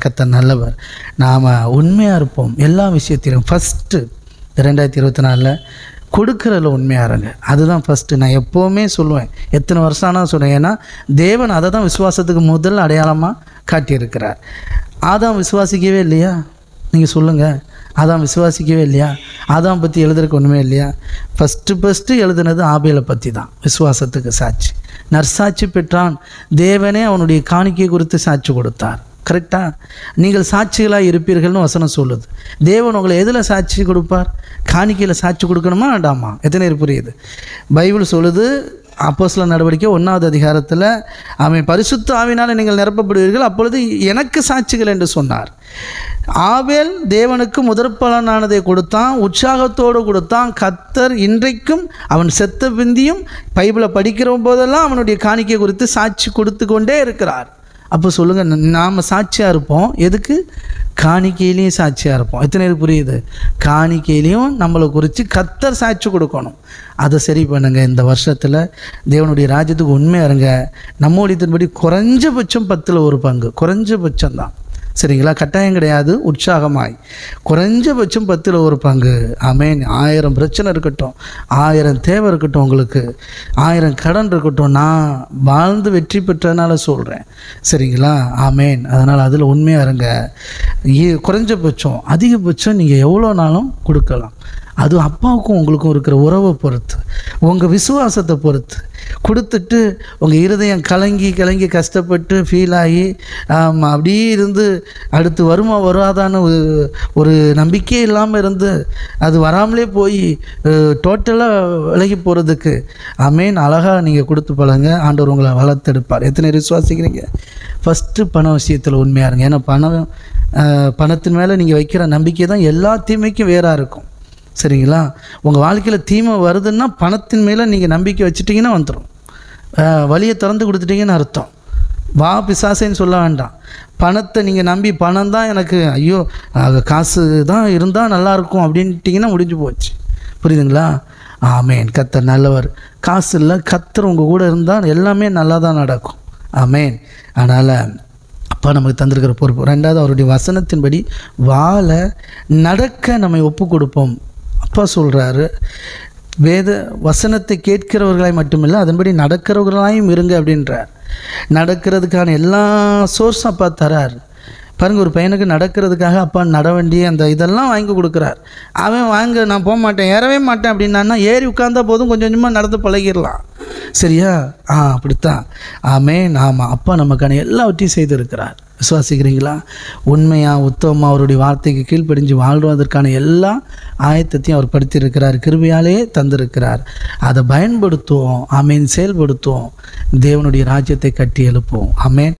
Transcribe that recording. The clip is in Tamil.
கர்த்தர் நல்லவர். நாம் உண்மையாக இருப்போம் எல்லா விஷயத்திலும். ஃபஸ்ட்டு 2024 கொடுக்குறதுல உண்மையாக இருங்க. அதுதான் ஃபஸ்ட்டு. நான் எப்போவுமே சொல்லுவேன், எத்தனை வருஷம் ஆனால் சொல்லுவேன். ஏன்னா தேவன் அதை தான் விசுவாசத்துக்கு முதல் அடையாளமாக காட்டியிருக்கிறார். ஆதாம் விசுவாசிக்கவே இல்லையா? நீங்கள் சொல்லுங்கள். ஆதாம் விசுவாசிக்கவே இல்லையா? ஆதாம் பற்றி எழுதுறதுக்கு ஒன்றுமே இல்லையா? ஃபஸ்ட்டு எழுதுனது ஆபேலை பற்றி தான், விசுவாசத்துக்கு சாட்சி. நற்சாட்சி பெற்றான். தேவனே அவனுடைய காணிக்கை குறித்து சாட்சி கொடுத்தார். கரெக்டாக? நீங்கள் சாட்சிகளாக இருப்பீர்கள்னு வசனம் சொல்லுது. தேவன் உங்களை எதில் சாட்சி கொடுப்பார்? காணிக்கையில் சாட்சி கொடுக்கணுமா வேண்டாமா? எத்தனை பேர் புரியுது? பைபிள் சொல்லுது, அப்போஸ்தலர் நடவடிக்கை 1வது அதிகாரத்தில், அவன் பரிசுத்த ஆவியினால் நீங்கள் நிரப்பப்படுவீர்கள், அப்பொழுது எனக்கு சாட்சிகள் என்று சொன்னார். ஆபேல் தேவனுக்கு முதற்பலனானதை கொடுத்தான், உற்சாகத்தோடு கொடுத்தான். கர்த்தர் இன்றைக்கும் அவன் செத்த பிந்தியும் பைபிளை படிக்கிற போதெல்லாம் அவனுடைய காணிக்கை குறித்து சாட்சி கொடுத்து கொண்டே இருக்கிறார். அப்போ சொல்லுங்கள், நாம் சாட்சியாக இருப்போம். எதுக்கு? காணிக்கையிலையும் சாட்சியாக இருப்போம். எத்தனை பேர் புரியுது? காணிக்கையிலையும் நம்மளை குறித்து கர்த்தர் சாட்சி கொடுக்கணும். அதை சரி பண்ணுங்கள். இந்த வருஷத்தில் தேவனுடைய ராஜ்யத்துக்கு உண்மையாக இருங்க. நம்ம ஊழியத்தின்படி குறைஞ்சபட்சம் 10ல் 1 பங்கு, குறைஞ்சபட்சம் தான். சரிங்களா? கட்டாயம் கிடையாது. உற்சாகமாய் குறைஞ்சபட்சம் 10ல் 1 பங்கு. ஆமேன். 1000 பிரச்சனை இருக்கட்டும், 1000 தேவை இருக்கட்டும், உங்களுக்கு 1000 கடன் இருக்கட்டும், நான் வாழ்ந்து வெற்றி பெற்றதுனால சொல்கிறேன். சரிங்களா? ஆமேன். அதனால் அதில் உண்மையாக இருங்க. குறைஞ்சபட்சம், அதிகபட்சம் நீங்கள் எவ்வளோ நாளும் கொடுக்கலாம். அது அப்பாவுக்கும் உங்களுக்கும் இருக்கிற உறவை பொறுத்து, உங்கள் விசுவாசத்தை பொறுத்து கொடுத்துட்டு உங்கள் இருதயம் கலங்கி கஷ்டப்பட்டு ஃபீல் ஆகி அப்படியே இருந்து அடுத்து வருமா வராதான்னு ஒரு நம்பிக்கையே இல்லாமல் இருந்து அது வராமலே போய் டோட்டலாக விலகி போகிறதுக்கு ஆமேன் அழகாக நீங்கள் கொடுத்து பழங்க. ஆண்டவர் உங்களை வளர்த்தெடுப்பார். எத்தனை விசுவாசிக்கிறீங்க? ஃபஸ்ட்டு பண விஷயத்தில் உண்மையாக இருங்க. ஏன்னா பணத்தின் மேலே நீங்கள் வைக்கிற நம்பிக்கை தான் எல்லா தீமைக்கும் வேறாக இருக்கும். சரிங்களா? உங்கள் வாழ்க்கையில் தீமை வருதுன்னா பணத்தின் மேலே நீங்கள் நம்பிக்கை வச்சுட்டிங்கன்னா வந்துடும். வழியை திறந்து கொடுத்துட்டிங்கன்னு அர்த்தம். வா பிசாசைன்னு சொல்ல வேண்டாம். பணத்தை நீங்கள் நம்பி, பணம் தான் எனக்கு, ஐயோ காசு தான் இருந்தால் நல்லாயிருக்கும் அப்படின்ட்டிங்கன்னா முடிஞ்சு போச்சு. புரியுதுங்களா? ஆமேன். கர்த்தர் நல்லவர். காசு இல்லை, கர்த்தர் உங்கள் கூட இருந்தால் எல்லாமே நல்லா தான் நடக்கும். ஆமேன். அதனால் அப்பா நமக்கு தந்திருக்கிற பொறுப்பு. 2வது, அவருடைய வசனத்தின்படி வாழ நடக்க நம்மை ஒப்பு கொடுப்போம். அப்பா சொல்கிறாரு, வேத வசனத்தை கேட்கிறவர்களாய் மட்டுமில்லை, அதன்படி நடக்கிறவர்களாயும் இருங்க அப்படின்றார். நடக்கிறதுக்கான எல்லா சோர்ஸும் அப்பா தரார். பாருங்கள், ஒரு பையனுக்கு நடக்கிறதுக்காக அப்பா நட வேண்டிய அந்த இதெல்லாம் வாங்கி கொடுக்குறார். அவன் வாங்க நான் போக மாட்டேன், ஏறவே மாட்டேன் அப்படின்னா, ஏறி உட்கார்ந்தா போதும், கொஞ்சம் கொஞ்சமாக நடந்து பழகிடலாம். சரியா? அப்படித்தான். ஆமேன். ஆமாம், அப்பா நமக்கான எல்லாவற்றையும் செய்திருக்கிறார். விசுவாசிக்கிறீங்களா? உண்மையாக உத்தமமாக அவருடைய வார்த்தைக்கு கீழ்ப்படிஞ்சு வாழ்வதற்கான எல்லா ஆயத்தத்தையும் அவர் படுத்தியிருக்கிறார். கிருபையாலே தந்திருக்கிறார். அதை பயன்படுத்துவோம். ஆமேன். செயல்படுத்துவோம். தேவனுடைய ராஜ்யத்தை கட்டி எழுப்புவோம். ஆமேன்.